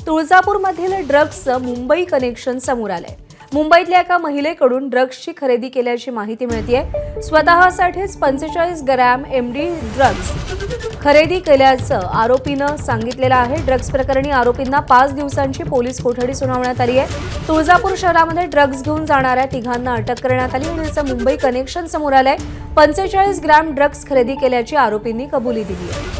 तुळजापूरमधील ड्रग्सचं Mumbai connection समोर आलंय। मुंबईतल्या एका महिलेकडून ड्रग्सची खरेदी केल्याची माहिती मिळतेय। स्वतःसाठीच 45 ग्रॅम एमडी ड्रग्स खरेदी केल्याचं आरोपीनं सांगितलेलं आहे। ड्रग्स प्रकरणी आरोपींना 5 दिवसांची पोलीस कोठडी सुनावण्यात आली आहे। तुळजापूर शहरामध्ये ड्रग्स घेऊन जाणाऱ्या तिघांना अटक करण्यात आली आणि त्याचं मुंबई कनेक्शन समोर आलंय। 45 ग्रॅम ड्रग्स खरेदी केल्याची आरोपींनी कबुली दिली आहे।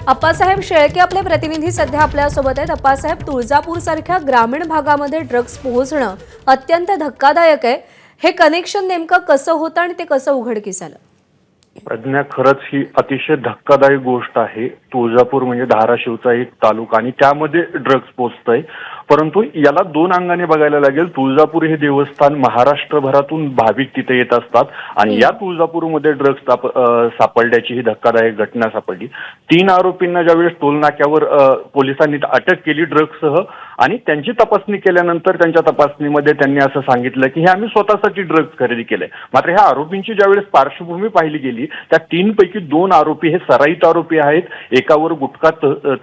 अप्पासाहेब शेळके आपले प्रतिनिधी सध्या आपल्यासोबत आहेत। अप्पासाहेब, तुळजापूर सारख्या ग्रामीण भागामध्ये ड्रग्स पोहोचणं अत्यंत धक्कादायक आहे। हे कनेक्शन नेमकं कसं होतं आणि ते कसं उघडकीस आलं? प्रज्ञा, खरंच ही अतिशय धक्कादायक गोष्ट आहे। तुळजापूर म्हणजे धाराशिवचा एक तालुका आणि त्यामध्ये ड्रग्स पोहोचतंय। परंतु याला दोन अंगाने बघायला लागेल। तुळजापूर हे देवस्थान महाराष्ट्रभरातून भाविक तिथे येत असतात आणि या तुळजापूरमध्ये ड्रग्स सापडल्याची ही धक्कादायक घटना सापडली। 3 आरोपींना ज्यावेळेस टोलनाक्यावर पोलिसांनी अटक केली ड्रग्ससह आणि त्यांची तपासणी केल्यानंतर त्यांच्या तपासणीमध्ये त्यांनी असं सांगितलं की हे आम्ही स्वतःसाठी ड्रग्स खरेदी केले। मात्र ह्या आरोपींची ज्यावेळेस पार्श्वभूमी पाहिली गेली त्या 3 पैकी 2 आरोपी हे सराईत आरोपी आहेत। एकावर गुटखा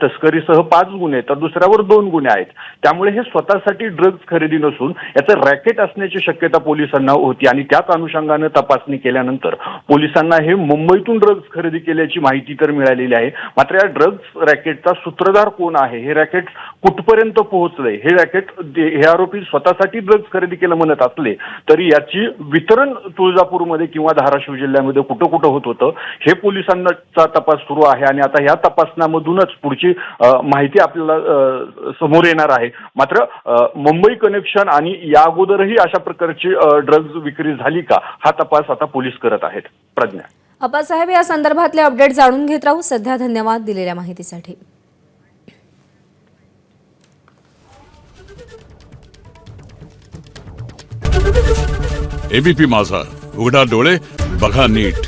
तस्करीसह 5 गुन्हे तर दुसऱ्यावर 2 गुन्हे आहेत। त्यामुळे हे स्वतःसाठी ड्रग्स खरेदी नसून याचं रॅकेट असण्याची शक्यता पोलिसांना होती आणि त्याच अनुषंगाने तपासणी केल्यानंतर पोलिसांना हे मुंबईतून ड्रग्स खरेदी केल्याची माहिती तर मिळालेली आहे। मात्र या ड्रग्स रॅकेटचा सूत्रधार कोण आहे, हे रॅकेट कुठपर्यंत पोहोचलंय, हे रॅकेट हे आरोपी स्वतःसाठी ड्रग्स खरेदी केलं म्हणत असले तरी याची वितरण तुळजापूरमध्ये किंवा धाराशिव जिल्ह्यामध्ये कुठं कुठं होत होतं हे पोलिसांचा तपास सुरू आहे आणि आता या तपासण्यामधूनच पुढची माहिती आपल्याला समोर येणार आहे। मात्र मुंबई कनेक्शन आणि या अगोदरही अशा प्रकारची ड्रग्ज विक्री झाली का हा तपास आता पोलीस करत आहेत। प्रज्ञा, अप्पासाहेब, या संदर्भातले अपडेट जाणून घेत राहू। सध्या धन्यवाद दिलेल्या माहितीसाठी। एबीपी माझा, उघडा डोळे बघा नीट।